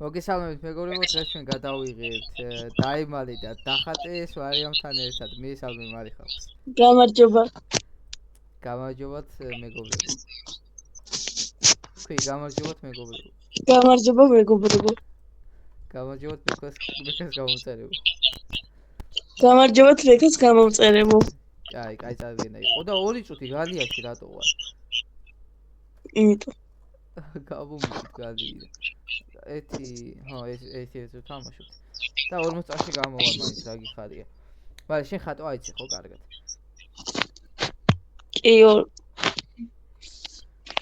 მოგესალმებით მეგობრებო, დღეს ჩვენ გადავიღებთ დაიმალი და დახატეს ვარიამთან ერთად. მისალმე მარიხავს. გამარჯობა. გამარჯობათ მეგობრებო. თქვი გამარჯობათ მეგობრებო. გამარჯობა მეგობრებო. გამარჯობათ მეკას გამომწერებო. გამარჯობათ მეკას გამომწერებო. კაი წარდგენა იყო და 2 წუთი გალიაში რატო ვარ? იმიტომ. გამომიწით გალი. ეს თამაშობთ. და 40 წუთში გამოვალ მაინც რა გიხარია. მაგრამ შენ ხატო აიცი ხო კარგად? კი,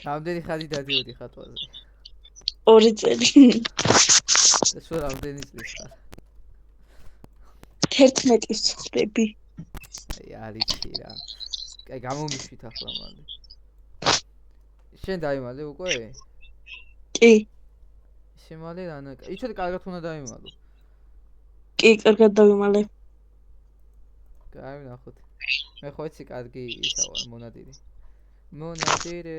რამდენი ხანი დადიოდი ხატვაზე? 2 წელი. სულ რამდენი წლის ხარ? 11-ის ხდები. აი არიცი რა. კაი გამომიშვით ახლა მალე. შენ დაიმალე უკვე? კი. ისე მალე რანა? იცოდი კარგად უნდა დაიმალო. კი, კარგად დავიმალე. კაი ნახოთ. მე ხო იცი კარგი ისა ვარ მონადირე. მონადირე,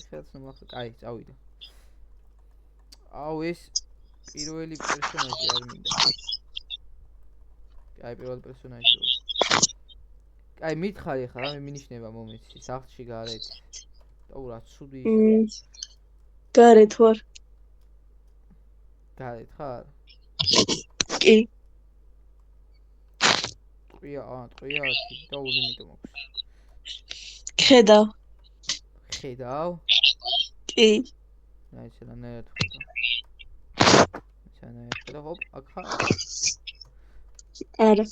ხელს მომახ. კაი, წავიდე. აუ ეს პირველი პერსონაჟი არ მინდა. კაი პირველი პერსონაჟი ვარ. კაი მითხარი ხა რა მე მინიშნება მომეცი სახლში გარეთ. აუ რა ცუდი ის. გარეთ ვარ. გარეთ ხარ? კი. ტყვია და ულიმიტო მაქვს. ხედავ. ხედავ? კი. აი შენანაირად ხედავ. შენანაირად ხედავ, ჰოპ, აქ ხარ? არა.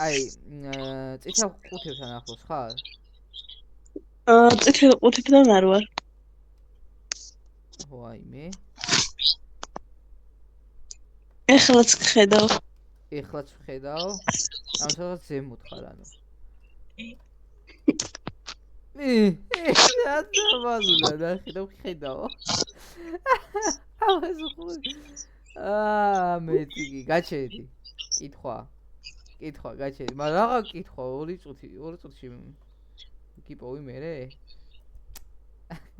აი, წითელ ყუთებთან ახლოს ხარ? წითელ ყუთებთან არ ვარ. ვაიმე. ეხლაც ხედავ. ეხლაც ხედავ? ამ სადღაც ზემოთ ხარ ანუ. რა დავაზულა და ხედავ. ამას ხო. მეცი გაჩერდი. კითხვა გაჩერდი. მაგრამ რაღა კითხვა 2 წუთში გიპოვი მერე?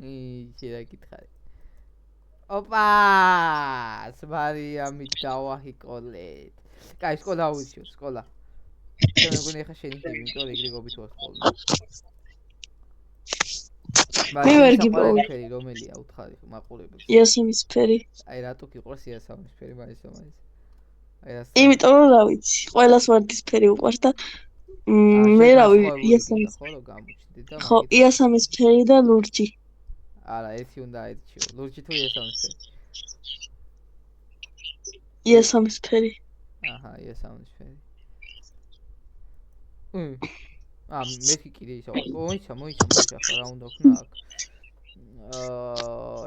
შეიძლება გითხარი. ოპა! სვარიამი დავაჰიკოლეთ. კაი, სკოლა ავიჩიო, სკოლა. შენ მეგონი ხა შენი ტივი, იმიტომ რომ ეგრეგობით ვარ ხოლმე. მე ვერ გიპოვე. ფერი რომელია უთხარი მაყურებელს? იასამნისფერი. აი რატო გიყვარს იასამნისფერი მაინც? აი რა. იმიტომ რომ რა ვიცი, ყველას ვარდისფერი უყვარს და მე რავი იასამნისფერი. ხო, იასამნისფერი და ლურჯი. არა, ერთი უნდა აირჩიო. ლურჯი თუ იასამნისფერი? იასამნისფერი. აჰა, იასამნისფერი. მეთქი კიდე ისა. მოიცა, ხა რა უნდა ვქნა აქ?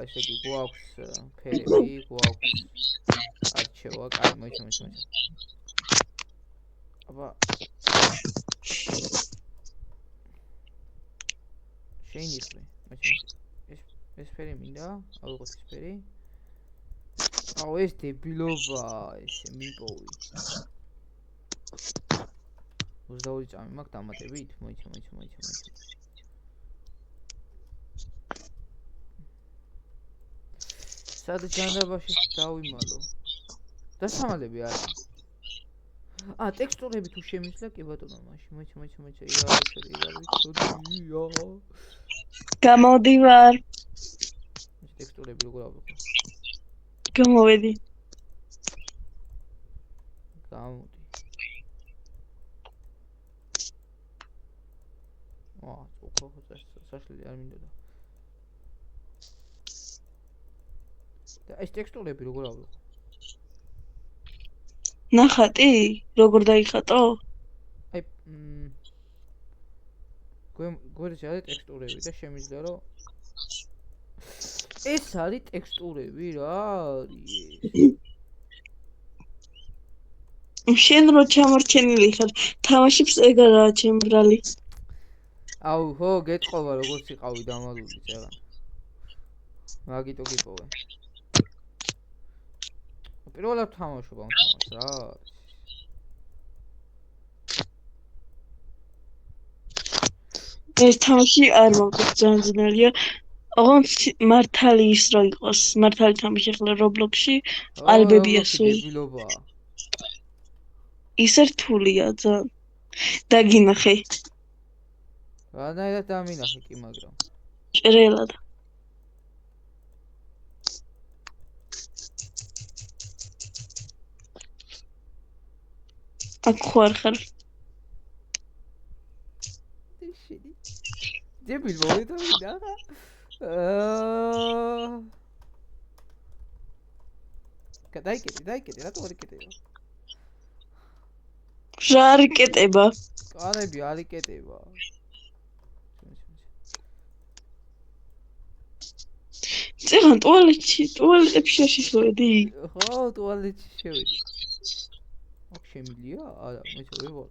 ესე იგი გვაქვს ფერები, გვაქვს არჩევა, კაი, მოიცა. აბა. შეინიხლე, მოიცა. ეს ფერი მინდა? ავიღოთ ეს ფერი. აუ ეს დებილობა, ესე მიპოვი. 22 წამი მაქვს დამატებით, მოიცა. სად ჯანდაბაში დავიმალო? დასამალები არა. ტექსტურები თუ შემიძლია, კი ბატონო, მაშინ მოიცა. გამოდივარ. ტექსტურები როგორ ავიღო? გამოვედი. გამოდი. ხო, საშლელი არ მინდოდა. და ეს ტექსტურები როგორ ავიღო? ნახატი? როგორ დაიხატო? აი გვერდში არის ტექსტურები და შემიძლია რომ ეს არის ტექსტურები რა არის? შენ რო ჩამორჩენილი ხარ, თამაშებს ეგარაა ჩემბრალი. აუ ხო, გეტყობა როგორც იყავი დამალული წეღან. მაგიტო გიპოვე. პირველად თამაშობ ამ თამაშს რა. ეს თამაში არ მომწონს, ძალიან ძნელია. ოღონდ მართალი ის რო იყოს, მართალი თამაში ახლა Roblox-ში, ყალბებია რობლოქსი სულ. დებილობაა. ისე რთულია ძალიან. დაგინახე, რანაირად დამინახე კი, მაგრამ ჭრელად. აქ ხო არ ხარ? შენი დებილ მოვიდა რა. დაიკეტე, რატო არ იკეტება? რა არ იკეტება? კარები არ იკეტება. წეღან ტუალეტებში შეშოვედი. ხო, ტუალეტში შევედი. აქ შემილია? არა, მე ვერ ვარ.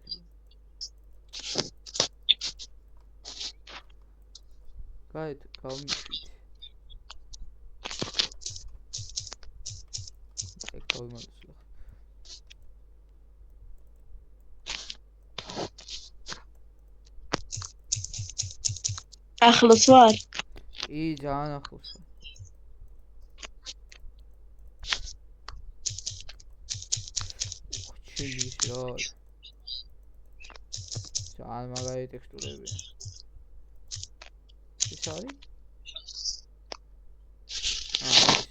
გაეთ, გავიმშვიდ. ეგ გავიმართლა. ახლოს ვარ? კი, ძალიან ახლოს. ჩილი რა. ძალიან მაგარი ტექსტურები. ის არის?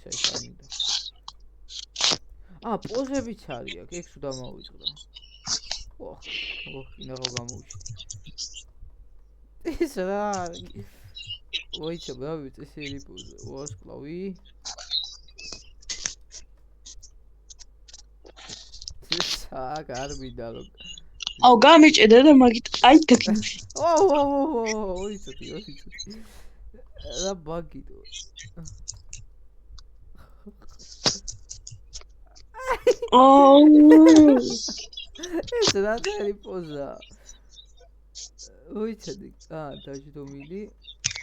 ის ამიდა. პოზებიც არის აქ, ეგ სულ დამოვიწყდა. ინახო გამოვიშდი. ეს რა არის? ვაიცა, ბრავი, წესიერი პოზა. ვარსკვლავი. არ მინდა რომ აუ გამიჭედა და მაგით აი დაგინახე. იცოდი. რა ბაგიდო. ეს რა ძალი პოზა. ვიცოდი. დაждომილი.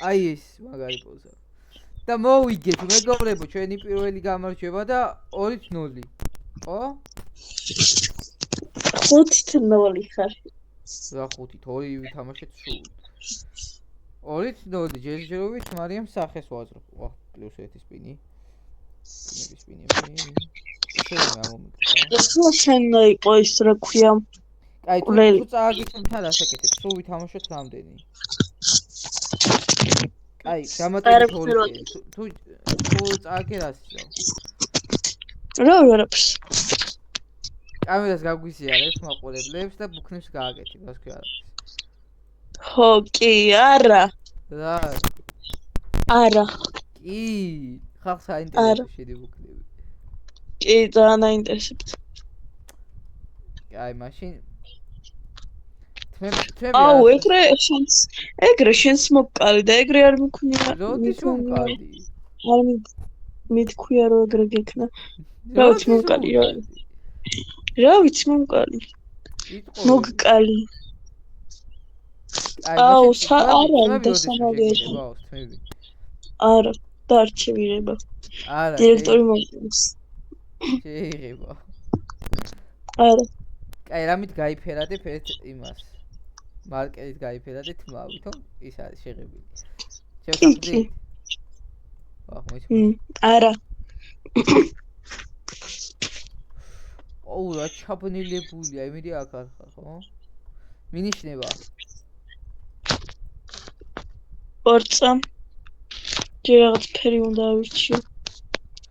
აი ეს მაგარი პოზა. და მოვიგეთ, მეგობრებო, ჩვენი პირველი გამარჯვება და 2-0. ხო? 5-0 ხარ. რა 5-ით 2 ვითამაშეთ სულ. 2-0 ჯერჯერობით მარიამ სახეს ვაძრობ. პლუს 1 სპინი. სპინი. ეს ხო შენ იყო ის რა ქვია? აი თუ წააგიწმთან ასაკეთებ, სულ ვითამაშოთ რამდენი? აი, გამატებით 2. თუ წააგე რა ისე. რა ვერაფერს. კამერას გაგვიზიარებს მაყურებლებს და ბუქნებს გააკეთებ, რა თქვი არა. ხო, კი, არა. რა? არა. კი, ხალხს აინტერესებს შედი ბუქნები. კი, ძალიან აინტერესებს. აი, მაშინ აუ, ეგრე შენს მოკალი და ეგრე არ მქონია. როდის მომკალი? არ მითქვია რომ ეგრე გექნა. რა ვიცი მომკალი რა. რა ვიცი მომკალი. მოგკალი. აუ, არა, დასამაგერია. არა, დაარჩევინება. არა, დირექტორი მომკალს. შეიძლება. არა. აი, რამით გაიფერადებ ერთ იმას. მარკერით გაიფერადე თმავითო, ის არის შეღებილი. კი. არა. ოუ, რა ჩაბნელებულია, იმედი აქ არ ხარ, ხო? მინიშნება. ორცა. ჯერ რაღაც ფერი უნდა ავირჩიო.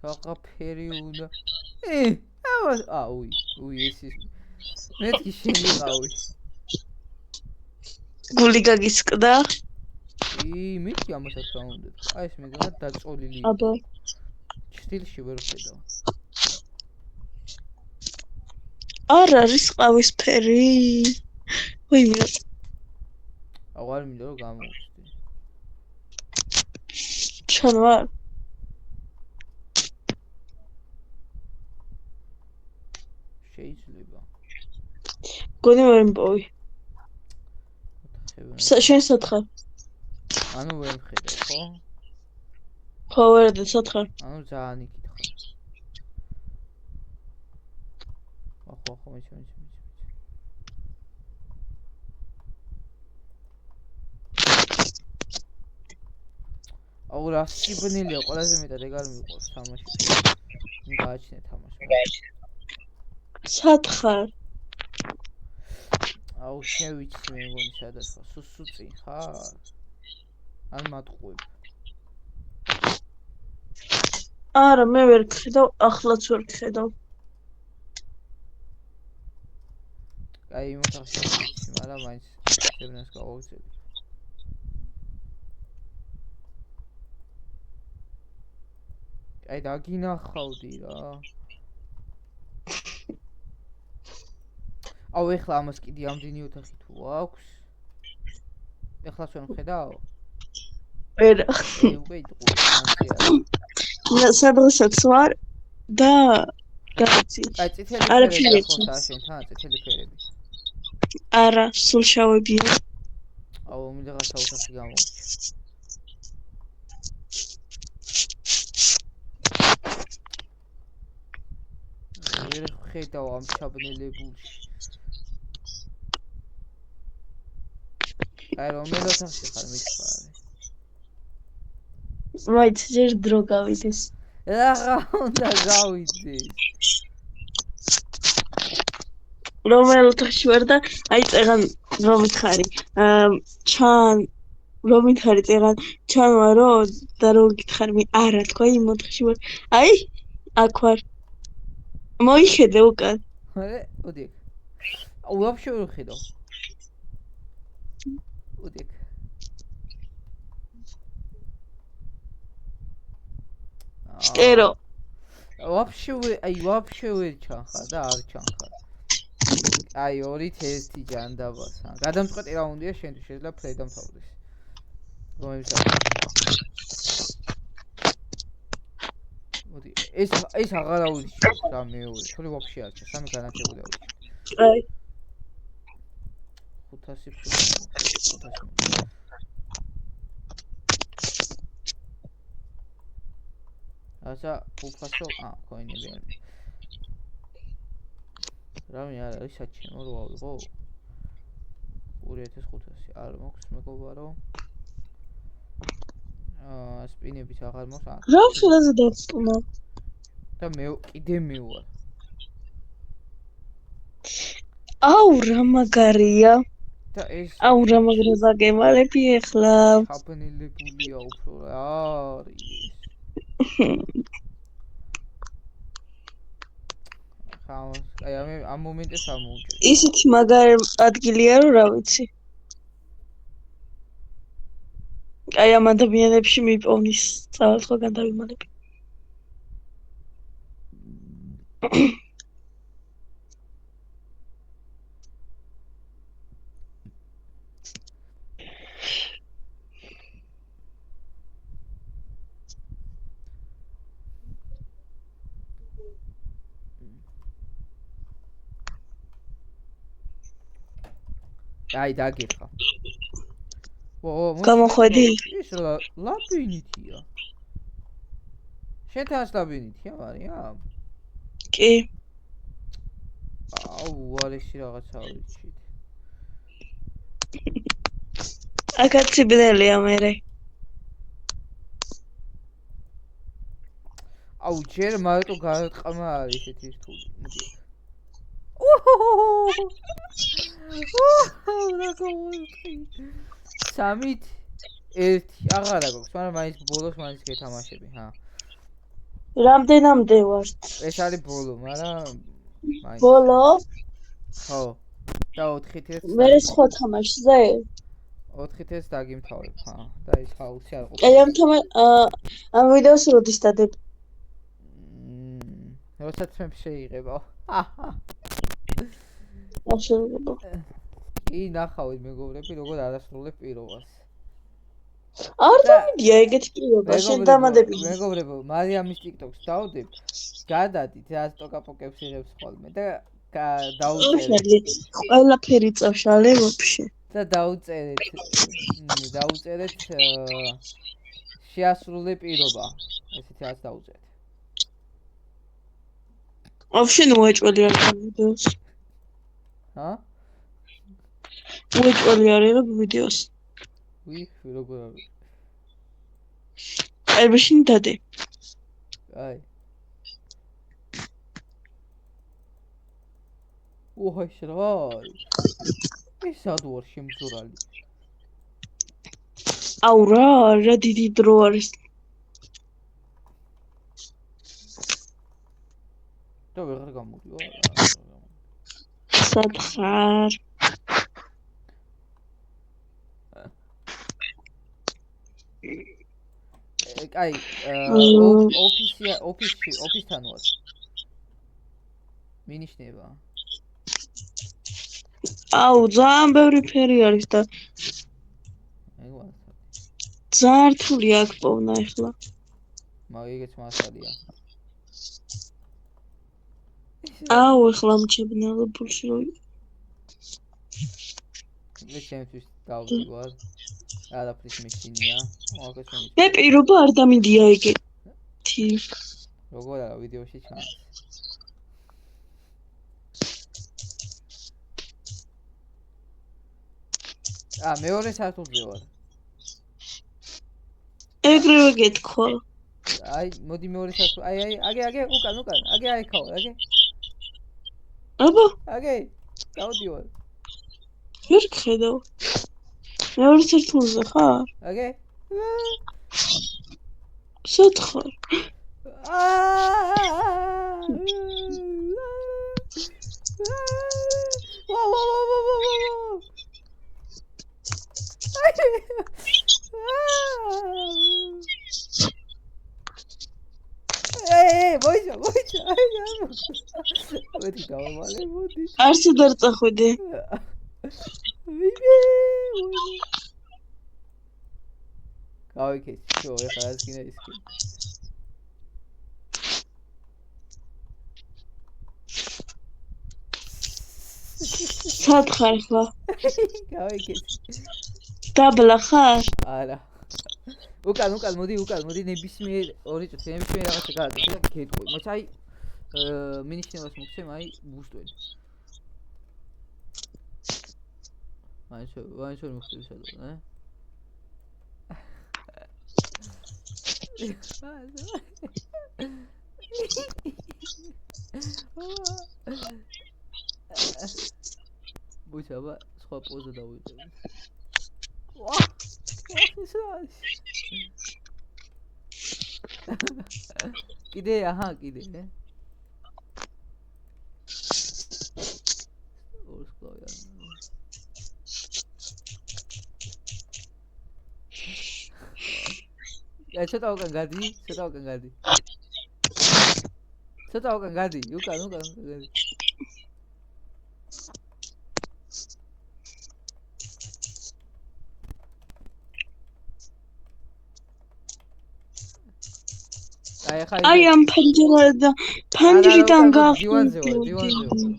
რაღა ფერი უნდა. უი, ეს ის. მეთქი შემიყავი. გული გაგისკდა? მეთქი ამასაც რა უნდა. აი ეს მეგონა დაწოლილი. აბა. ჩtildeში ვერ ხედავ. არ არის ყავისფერი. ვიმე. აღარ მინდა რომ გამოვხდი. ჩან ვარ. შეიძლება. გონი ვერ მპოვი. შენ სათხარ? ანუ ვერ ხედავ, ხო? ხო, ვერ და სათხარ? ანუ ძალიან იქით ხარ. ხო, მეჩვენე. აუ რა სიბნელია ყველაზე მეტად ეგ არ მიყვარს თამაში. გააჩნია თამაში. სათხარ. აუ შევიცი მე მგონი სადაც ხარ. სუსუწი ხარ. ან მატყუებ. არა, მე ვერ გხედავ, ახლაც ვერ გხედავ. აი იმ ოთახში ვიცი, მაგრამ მაინც ზევნას გავაგზავნე. აი დაგინახავდი რა. აუ ეხლა ამას კიდე ამდენი ოთახი თუ აქვს? ეხლა ჩვენ ვხედავ? ვერა. უკვე იტყუე. სადღასაც ვარ და გაცი. აი წითელი ფერები ხოთა შენთან, წითელი ფერები. არა, სულ შავებია. აუ მიდაღაცა ოთახი გამოვჭი. ვერ ხედავ ამ ჩაბნელებულში. აი რომელ ოთახში ხარ მითხარი? მაინც ჯერ დრო გავიდეს. რა უნდა გავიდეს? რომელ ოთახში ვარ და აი წეგან რომ მითხარი. ჩან რომ მითხარი წეგან ჩან ვარო და რომ გითხარი მე არა თქვა იმ ოთახში ვარ. აი აქ ვარ. მოიხედე უკან. არა, ოდიქ. აუ ვაფშე ვერ ხედავ. ოდიქ. სტერო. ვაფშე ვერ ჩანხარ და არ ჩანხარ. აი 2-1 ჯანდაბას. გადამწყვეტი რა უნდია შენთვის შეიძლება ფლეი დამთავრდეს. რომელი მოდი ეს აღარ აუჩი რა მეორე თორე ვაფშე არ ჩა სამი განათებული აუჩი აი 500 аса უფასო კოინები არის რამე არ არის საჩემო რო ავიღო 2500 არ მოქვს მეგობარო სპინებით აღარ მოხდა რა ხელაზე დაწუნა და მე კიდე მივარ აუ რა მაგარია და ეს აუ რა მაგრა ზაგემალები ეხლა აპნელებულია უფრო რა არის აი ამ მომენტეს ამოვჭერ ისეთი მაგარ ადგილია რომ რა ვიცი აი ამ ადამიანებში მიპოვნის სწავლად ხო გადავიმალები აი დაგიხა გამოხვედი ის ლაბინითია შენთან ლაბინითია მარიამ კი აუ არისი რაღაცა ვიცით აქაც ციბნელია მერე აუ ჯერ მარტო გარეთყმა არის ესეთი რთული მოდი სამით ერთი აღარა გვაქვს მაგრამ მაინც ბოლოს მაინც გეთამაშები ჰა რამდენამდე ვართ ეს არის ბოლო მაგრამ მაინც ბოლო ხო და 4-1 მე სხვა თამაშზე 4-1 დაგიმთავრებ ჰა და ეს ხაუსი არ ყოფილა აი ამ ვიდეოს როდის დადებ როდესაც მე შეიღებო აღშენებო კი ნახავთ მეგობრები როგორ არასრულებ პირობას არ დამიდია ეგეთი პირობა შენ დამადები მეგობრებო მარიამის TikTok-ს დავდებ გადადით რა სტოკაპოკებს იღებს ხოლმე და დაუწერეთ ყველაფერი წავშალე ვაფშე და დაუწერეთ შეასრულე პირობა ესეთი რაც დაუწერეთ ვაფშე მოეჭველი არ ვიდეოს ჰა მოეჭველი არ ვიდეოს ვი როგორ არის აი მაშინ დადე. აი. ოჰ, რა. ეს სად ვარ შემძურალი? აუ რა დიდი დრო არის. და ვეღარ გამოდიო არა. სად ხარ? აი, ოფისთან ვარ. მინიშნება. აუ ძალიან ბევრი ფერი არის და ეგ ძალიან რთული აქ პოვნა ახლა. მაგეგეც მასალია. აუ ახლა მჩებნალებულში რო მე ჩემთვის დავდივარ. არაფრის მეშინია. მაგას მე. მე პირობა არ დამიდია ეგეთი. როგორ არა ვიდეოში ჩანს. მეორე სართულზე ვარ. ეგრევე გეთქვა. აი, მოდი მეორე სართულ. აი, აგე, უკან. აგე აიქაო, აგე. აბა, აგე. დავდივარ. ვერ ხედავ. მეორე სართულზე ხარ? აგე. სად ხარ? მოიცა. მოდი დავვალე, მოდი. არსად არ წახვიდე. გავიქეთ, შო, ეხლა რაც გინდა ის კი. სად ხარ ხლა? გავიქეთ. დაბლა ხარ? არა. უკან, მოდი ნებისმიერ ორი წუთი, ნებისმიერ რაღაცა გააკეთე და გეტყვი. მოიცა აი მინიშნებას მოგცემ აი ბუსტველი. ვაინც ვერ მოგწევს სადღაც, მოიცა აბა სხვა პოზა დავიწყებ. კიდე. ორს კლავია. აი, ცოტა უკან გადი. უკან გადი. აი ამ ფანჯრიდან გახვიდოდი.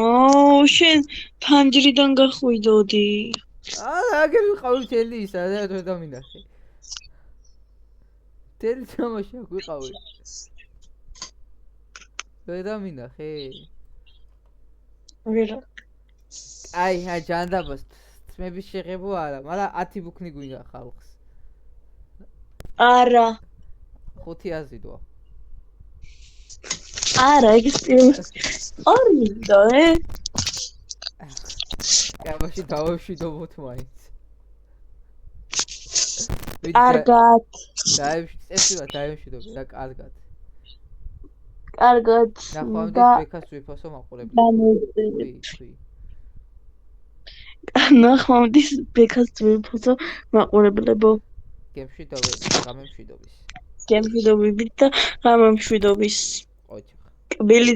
აუ შენ ფანჯრიდან გახვიდოდი. არა, აგერ ვიყავი თელი ისა, რა დამინახე. თელი თამაში აქ ვიყავი. რა დამინახე? ვერა. აი, ჯანდაბას თმების შეღებო არა, მაგრამ 10 ბუქნი გვინდა ხალხს. არა. 500 დოა. არა, ეგ ორი დოე. კაბაში დავშვიდობოთ მაინც. კარგად. დაევშვიდობ რა კარგად. კარგად. ნახვამდის ბექას ვიფასო მაყურებელი. თვი. ნახვამდის ბექას ვიფასო მაყურებლებო. გემშვიდობის. გემშვიდობებით და გამემშვიდობის. ოჩახ. კბილი